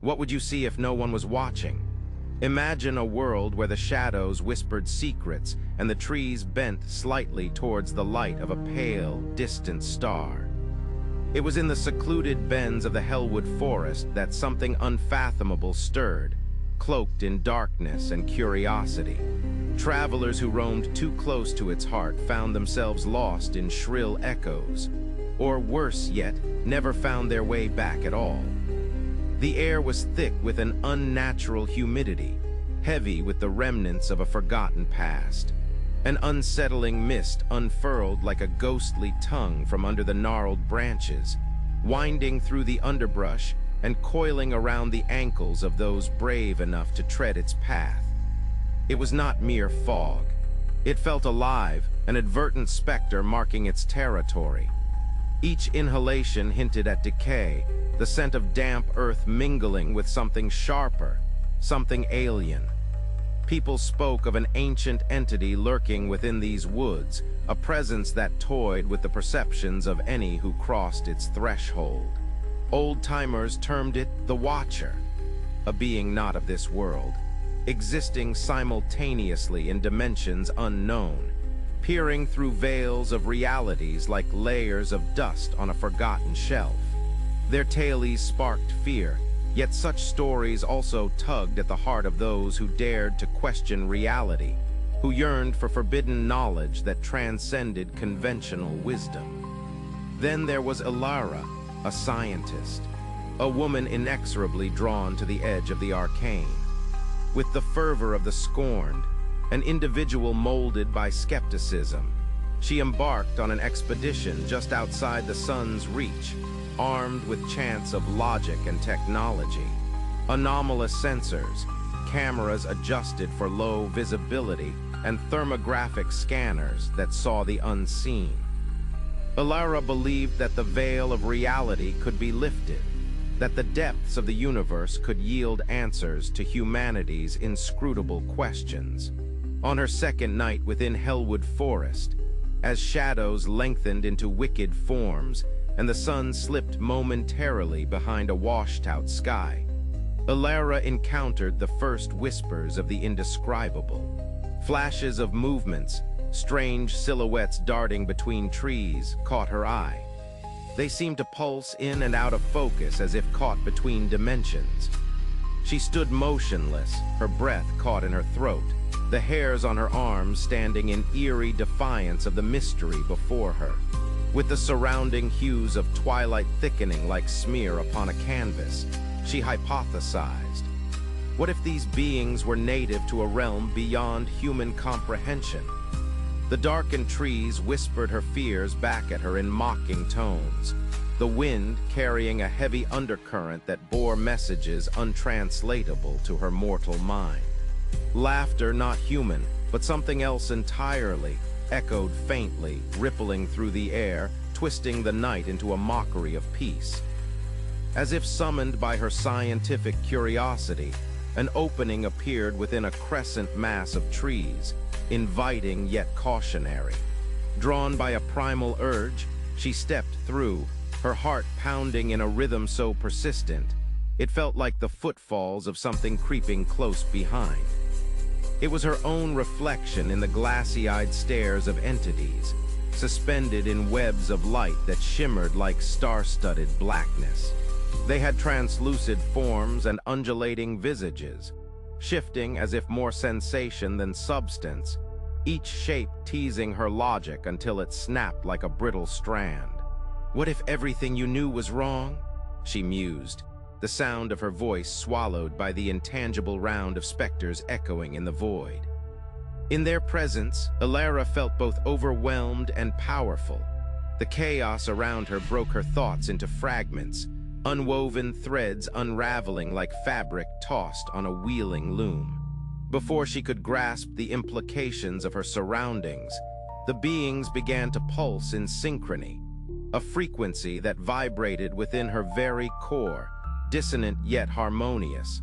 What would you see if no one was watching? Imagine a world where the shadows whispered secrets and the trees bent slightly towards the light of a pale, distant star. It was in the secluded bends of the Hellwood Forest that something unfathomable stirred, cloaked in darkness and curiosity. Travelers who roamed too close to its heart found themselves lost in shrill echoes, or worse yet, never found their way back at all. The air was thick with an unnatural humidity, heavy with the remnants of a forgotten past. An unsettling mist unfurled like a ghostly tongue from under the gnarled branches, winding through the underbrush and coiling around the ankles of those brave enough to tread its path. It was not mere fog. It felt alive, an advertent specter marking its territory. Each inhalation hinted at decay, the scent of damp earth mingling with something sharper, something alien. People spoke of an ancient entity lurking within these woods, a presence that toyed with the perceptions of any who crossed its threshold. Old-timers termed it the Watcher, a being not of this world, existing simultaneously in dimensions unknown, peering through veils of realities like layers of dust on a forgotten shelf. Their tales sparked fear, yet such stories also tugged at the heart of those who dared to question reality, who yearned for forbidden knowledge that transcended conventional wisdom. Then there was Ilara, a scientist, a woman inexorably drawn to the edge of the arcane. With the fervor of the scorned, an individual molded by skepticism, she embarked on an expedition just outside the sun's reach, armed with chants of logic and technology, anomalous sensors, cameras adjusted for low visibility, and thermographic scanners that saw the unseen. Ilara believed that the veil of reality could be lifted, that the depths of the universe could yield answers to humanity's inscrutable questions. On her second night within Hellwood Forest, as shadows lengthened into wicked forms and the sun slipped momentarily behind a washed-out sky, Ilara encountered the first whispers of the indescribable. Flashes of movements, strange silhouettes darting between trees, caught her eye. They seemed to pulse in and out of focus as if caught between dimensions. She stood motionless, her breath caught in her throat, the hairs on her arms standing in eerie defiance of the mystery before her, with the surrounding hues of twilight thickening like smear upon a canvas. She hypothesized. What if these beings were native to a realm beyond human comprehension? The darkened trees whispered her fears back at her in mocking tones, the wind carrying a heavy undercurrent that bore messages untranslatable to her mortal mind. Laughter not human, but something else entirely, echoed faintly, rippling through the air, twisting the night into a mockery of peace. As if summoned by her scientific curiosity, an opening appeared within a crescent mass of trees, inviting yet cautionary. Drawn by a primal urge, she stepped through, her heart pounding in a rhythm so persistent, it felt like the footfalls of something creeping close behind. It was her own reflection in the glassy-eyed stares of entities, suspended in webs of light that shimmered like star-studded blackness. They had translucid forms and undulating visages, shifting as if more sensation than substance, each shape teasing her logic until it snapped like a brittle strand. What if everything you knew was wrong? She mused, the sound of her voice swallowed by the intangible round of specters echoing in the void. In their presence, Ilara felt both overwhelmed and powerful. The chaos around her broke her thoughts into fragments, unwoven threads unraveling like fabric tossed on a wheeling loom. Before she could grasp the implications of her surroundings, the beings began to pulse in synchrony, a frequency that vibrated within her very core, dissonant yet harmonious,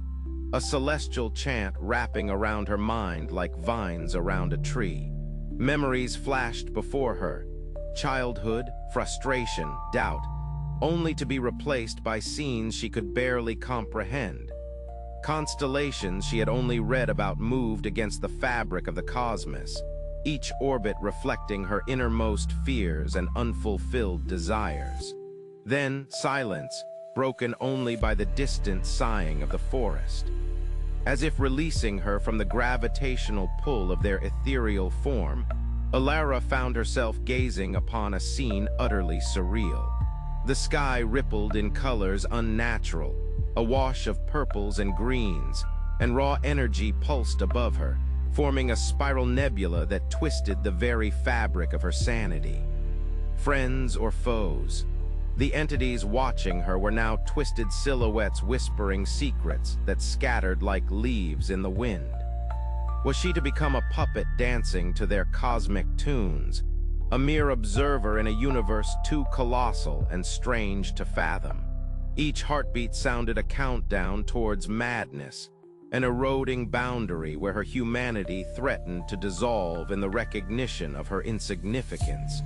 a celestial chant wrapping around her mind like vines around a tree. Memories flashed before her, childhood, frustration, doubt, only to be replaced by scenes she could barely comprehend. Constellations she had only read about moved against the fabric of the cosmos, each orbit reflecting her innermost fears and unfulfilled desires. Then silence, broken only by the distant sighing of the forest. As if releasing her from the gravitational pull of their ethereal form, Alara found herself gazing upon a scene utterly surreal. The sky rippled in colors unnatural, a wash of purples and greens, and raw energy pulsed above her, forming a spiral nebula that twisted the very fabric of her sanity. Friends or foes, the entities watching her were now twisted silhouettes whispering secrets that scattered like leaves in the wind. Was she to become a puppet dancing to their cosmic tunes, a mere observer in a universe too colossal and strange to fathom? Each heartbeat sounded a countdown towards madness, an eroding boundary where her humanity threatened to dissolve in the recognition of her insignificance.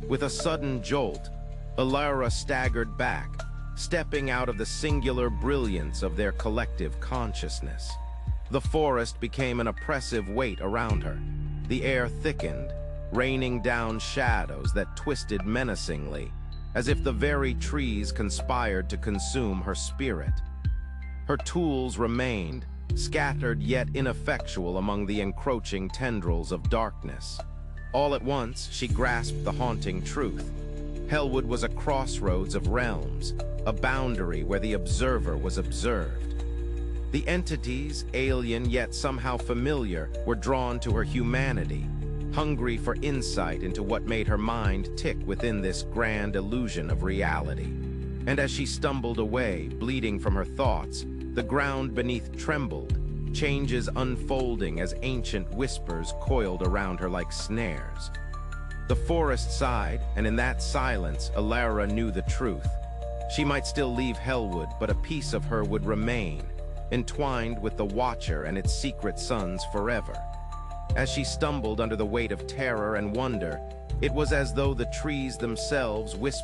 With a sudden jolt, Alara staggered back, stepping out of the singular brilliance of their collective consciousness. The forest became an oppressive weight around her. The air thickened, raining down shadows that twisted menacingly, as if the very trees conspired to consume her spirit. Her tools remained, scattered yet ineffectual among the encroaching tendrils of darkness. All at once, she grasped the haunting truth. Hellwood was a crossroads of realms, a boundary where the observer was observed. The entities, alien yet somehow familiar, were drawn to her humanity, hungry for insight into what made her mind tick within this grand illusion of reality. And as she stumbled away, bleeding from her thoughts, the ground beneath trembled, changes unfolding as ancient whispers coiled around her like snares. The forest sighed, and in that silence, Alara knew the truth. She might still leave Hellwood, but a piece of her would remain, entwined with the Watcher and its secret sons forever. As she stumbled under the weight of terror and wonder, it was as though the trees themselves whispered